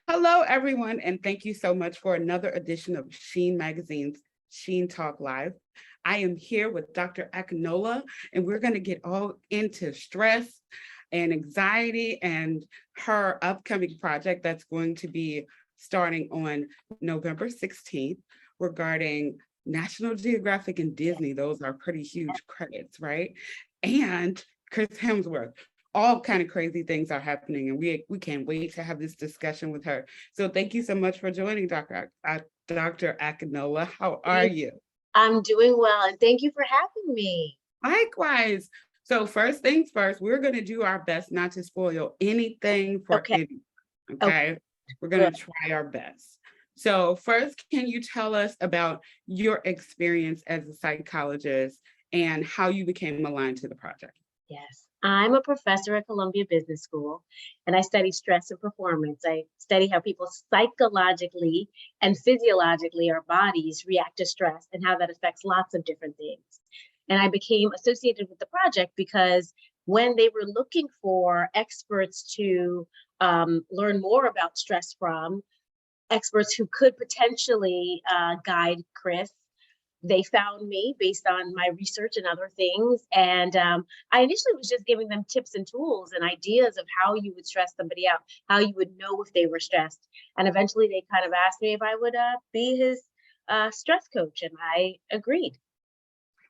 Hello, everyone, and thank you so much for another edition of Sheen Magazine's Sheen Talk Live. I am here with Dr. Akinola, and we're going to get all into stress and anxiety and her upcoming project that's going to be starting on November 16th regarding National Geographic and Disney. Those are pretty huge credits, right? And Chris Hemsworth. All kind of crazy things are happening, and we can't wait to have this discussion with her. So thank you so much for joining, Dr. Akinola. How are you? I'm doing well, and thank you for having me. Likewise. So first things first, we're going to do our best not to spoil anything for anyone, okay? We're going to try our best. So first, can you tell us about your experience as a psychologist and how you became aligned to the project? Yes, I'm a professor at Columbia Business School, and I study stress and performance. I study how people psychologically and physiologically, our bodies, react to stress and how that affects lots of different things. And I became associated with the project because when they were looking for experts to learn more about stress from, experts who could potentially guide Chris, they found me based on my research and other things. And I initially was just giving them tips and tools and ideas of how you would stress somebody out, how you would know if they were stressed. And eventually they kind of asked me if I would be his stress coach, and I agreed.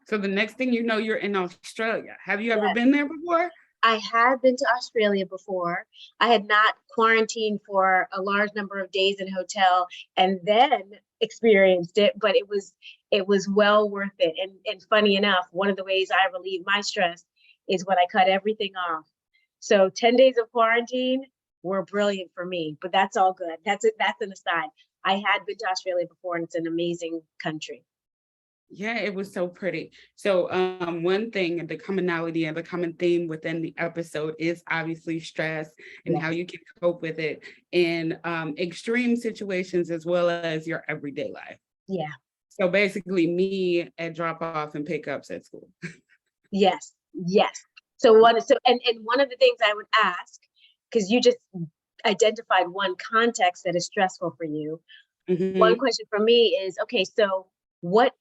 So the next thing you know, you're in Australia. Have you ever been there before? I had been to Australia before. I had not quarantined for a large number of days in a hotel and then experienced it, but it was well worth it. And funny enough, one of the ways I relieve my stress is when I cut everything off. So 10 days of quarantine were brilliant for me, but that's all good. That's it. That's an aside. I had been to Australia before, and it's an amazing country. Yeah, it was so pretty. So one thing, the commonality and the common theme within the episode is obviously stress and how you can cope with it in extreme situations as well as your everyday life. Yeah. So basically me at drop off and pickups at school. Yes. So one of the things I would ask, because you just identified one context that is stressful for you. Mm-hmm. One question for me is, okay, so what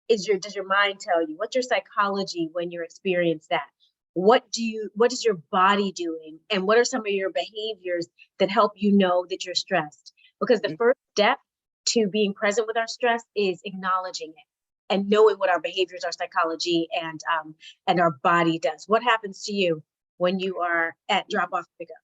does your mind tell you? What's your psychology when you experience that? What is your body doing? And what are some of your behaviors that help you know that you're stressed? Because the first step to being present with our stress is acknowledging it and knowing what our behaviors, our psychology, and our body does. What happens to you when you are at drop off pickup?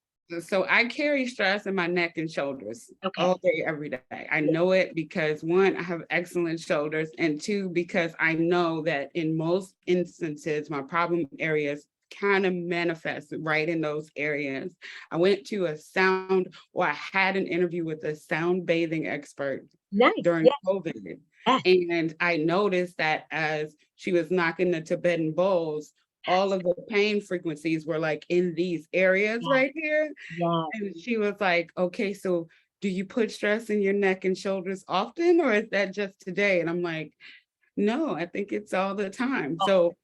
So I carry stress in my neck and shoulders all day, every day. I know it because one, I have excellent shoulders, and two, because I know that in most instances, my problem areas kind of manifest right in those areas. I went to I had an interview with a sound bathing expert during COVID. And I noticed that as she was knocking the Tibetan bowls, all of the pain frequencies were like in these areas right here. And she was like, okay, so do you put stress in your neck and shoulders often, or is that just today? And I'm like, no, I think it's all the time. So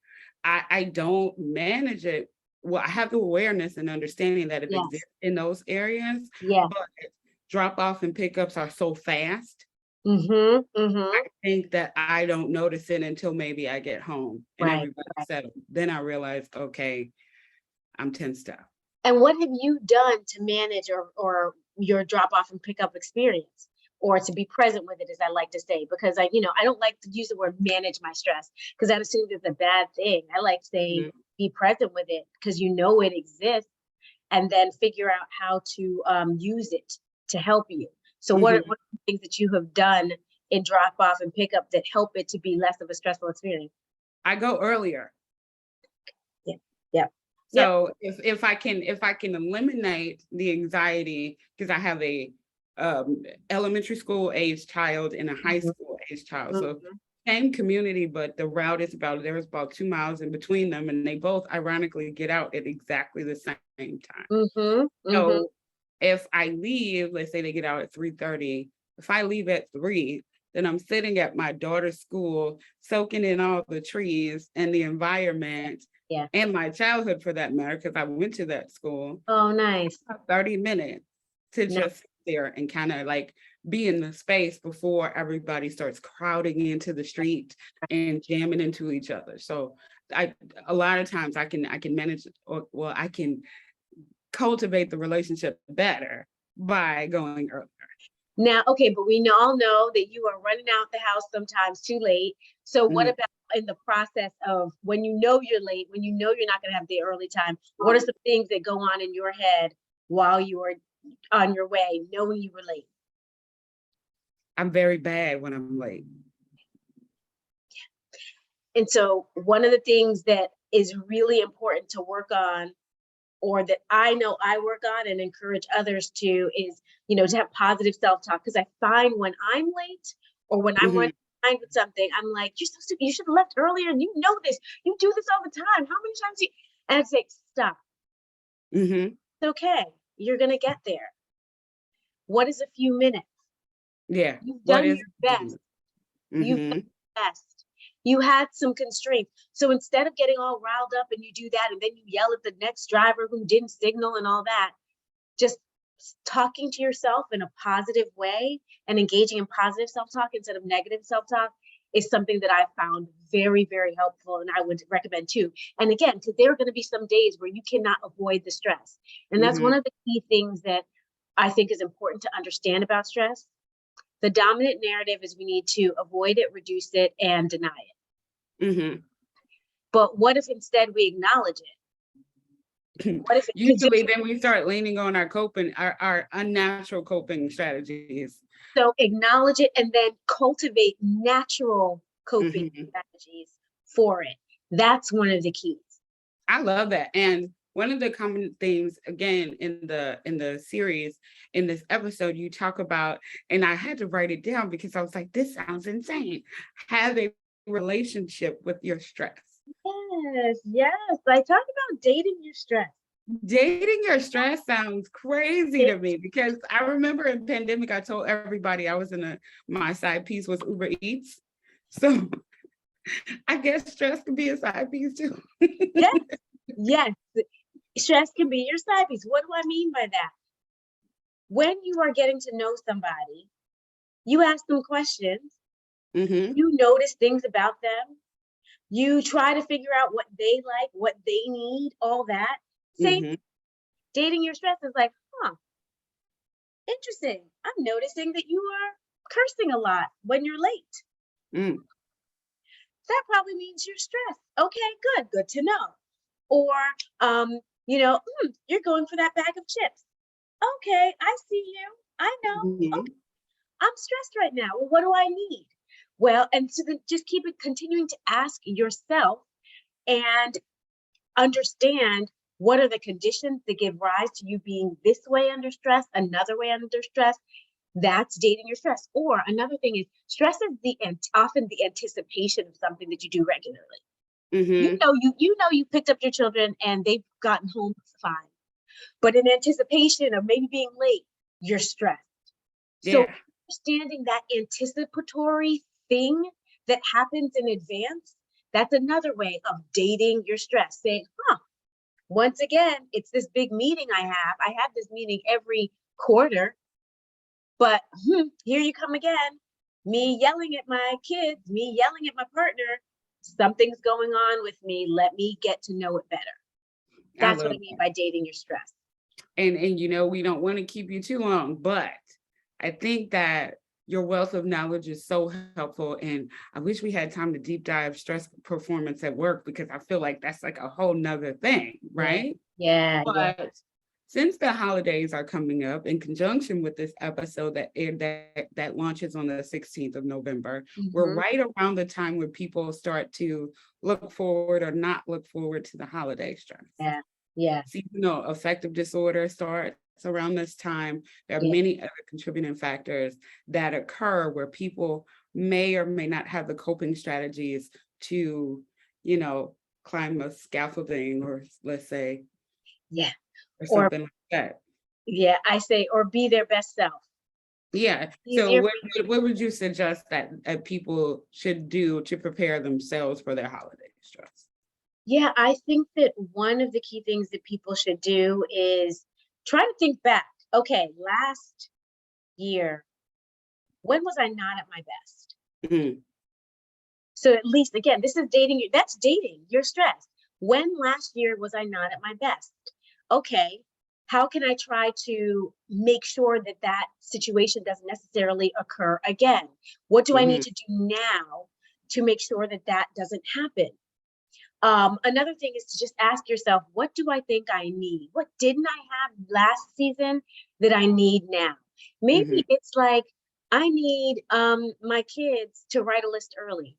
I don't manage it. Well, I have the awareness and understanding that it exists in those areas, but drop off and pickups are so fast. I think that I don't notice it until maybe I get home and everybody's settled. Then I realize, okay, I'm tensed up. And what have you done to manage or your drop off and pickup experience, or to be present with it, as I like to say? Because I don't like to use the word manage my stress because that assumes it's a bad thing. I like saying be present with it because it exists, and then figure out how to use it to help you. So what are the things that you have done in drop off and pickup that help it to be less of a stressful experience? I go earlier. Yeah. So if I can eliminate the anxiety, because I have a elementary school age child and a high school age child. So same community, but the route is there's about 2 miles in between them, and they both ironically get out at exactly the same time. So if I leave, let's say they get out at 3:30, if I leave at 3, then I'm sitting at my daughter's school, soaking in all the trees and the environment and my childhood for that matter, because I went to that school. Oh, nice. 30 minutes to just there and kind of like be in the space before everybody starts crowding into the street and jamming into each other. So a lot of times I can manage, or well, I can cultivate the relationship better by going earlier. Now, okay, but we all know that you are running out the house sometimes too late. So what about in the process of when you know you're late, when you know you're not going to have the early time, what are some things that go on in your head while you are on your way, knowing you were late? I'm very bad when I'm late. And so one of the things that is really important to work on, or that I know I work on and encourage others to, is, to have positive self-talk. Because I find when I'm late or when I'm running behind with something, I'm like, you should have left earlier, and you know this. You do this all the time. How many times do you? And I'd say, stop. It's okay. You're gonna get there. What is a few minutes? Yeah. You've done your best. You've done your best. You had some constraints. So instead of getting all riled up and you do that, and then you yell at the next driver who didn't signal and all that, just talking to yourself in a positive way and engaging in positive self-talk instead of negative self-talk is something that I found very, very helpful, and I would recommend too. And again, because there are going to be some days where you cannot avoid the stress. And that's one of the key things that I think is important to understand about stress. The dominant narrative is we need to avoid it, reduce it, and deny it. But what if instead we acknowledge it? What if usually then we start leaning on our unnatural coping strategies. So acknowledge it and then cultivate natural coping strategies for it. That's one of the keys. I love that. And one of the common themes, again, in the series, in this episode, you talk about, and I had to write it down because I was like, this sounds insane. Have a relationship with your stress. Yes. I talk about dating your stress. Dating your stress sounds crazy to me, because I remember in pandemic, I told everybody I was my side piece was Uber Eats. So I guess stress can be a side piece too. Yes. Stress can be your side piece. What do I mean by that? When you are getting to know somebody, you ask them questions, you notice things about them, you try to figure out what they like, what they need, all that. Same. Dating your stress is like, interesting. I'm noticing that you are cursing a lot when you're late. That probably means you're stressed. Okay, good to know. Or, you're going for that bag of chips. Okay, I see you. I know. Okay, I'm stressed right now. Well, what do I need? Well, and so then just continuing to ask yourself and understand what are the conditions that give rise to you being this way under stress, another way under stress. That's dating your stress. Or another thing is, stress is often the anticipation of something that you do regularly. You picked up your children and they've gotten home fine, but in anticipation of maybe being late, you're stressed. So understanding that anticipatory thing that happens in advance, that's another way of dating your stress. Saying, once again, it's this big meeting I have. I have this meeting every quarter, but here you come again. Me yelling at my kids, me yelling at my partner. Something's going on with me. Let me get to know it better. That's what I mean by dating your stress. And we don't want to keep you too long, but I think that your wealth of knowledge is so helpful. And I wish we had time to deep dive stress performance at work, because I feel like that's like a whole nother thing, right? But since the holidays are coming up, in conjunction with this episode that launches on the 16th of November, we're right around the time where people start to look forward or not look forward to the holiday stress. Seasonal affective disorder starts around this time. There are many other contributing factors that occur where people may or may not have the coping strategies to, climb a scaffolding, or let's say, or something like that. I say, or be their best self. So what would you suggest that people should do to prepare themselves for their holiday stress? I think that one of the key things that people should do is try to think back. Okay, last year, when was I not at my best? Mm-hmm. So at least, again, this is dating. That's dating. You're stressed. When last year was I not at my best? Okay, how can I try to make sure that that situation doesn't necessarily occur again? What do I need to do now to make sure that that doesn't happen? Another thing is to just ask yourself, what do I think I need? What didn't I have last season that I need now? Maybe it's like, I need my kids to write a list early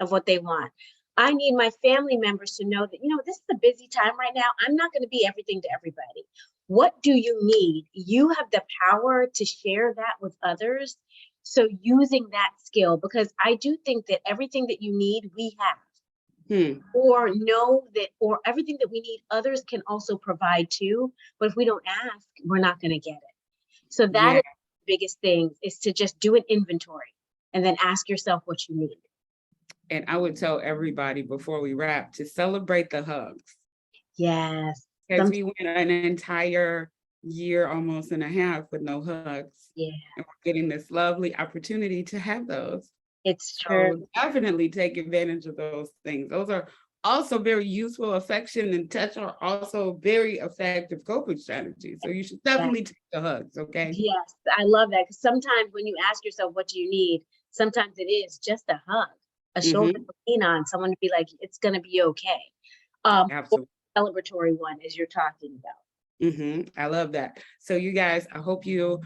of what they want. I need my family members to know that, this is a busy time right now. I'm not going to be everything to everybody. What do you need? You have the power to share that with others. So using that skill, because I do think that everything that you need, we have. Or know that, or everything that we need, others can also provide too. But if we don't ask, we're not going to get it. So that is the biggest thing, is to just do an inventory and then ask yourself what you need. And I would tell everybody before we wrap to celebrate the hugs. Yes. Because we went an entire year, almost and a half, with no hugs. Yeah. And we're getting this lovely opportunity to have those. It's true. So definitely take advantage of those things. Those are also very useful. Affection and touch are also very effective coping strategies. So you should definitely take the hugs, okay? Yes, I love that. Because sometimes when you ask yourself, what do you need? Sometimes it is just a hug, a shoulder to lean on, someone to be like, it's going to be okay. Absolutely. Celebratory one, as you're talking about. I love that. So you guys, I hope you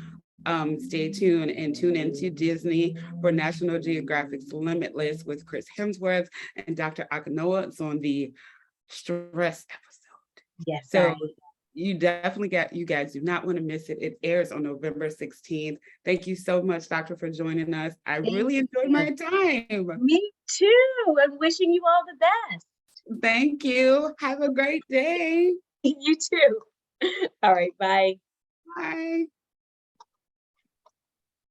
stay tuned and tune into Disney for National Geographic's Limitless with Chris Hemsworth and Dr. Akinola. It's on the stress episode. Yes. So you guys do not want to miss it. It airs on November 16th. Thank you so much, Doctor, for joining us. I really enjoyed my time. Me too. I'm wishing you all the best. Thank you. Have a great day. You too. All right. Bye. Bye.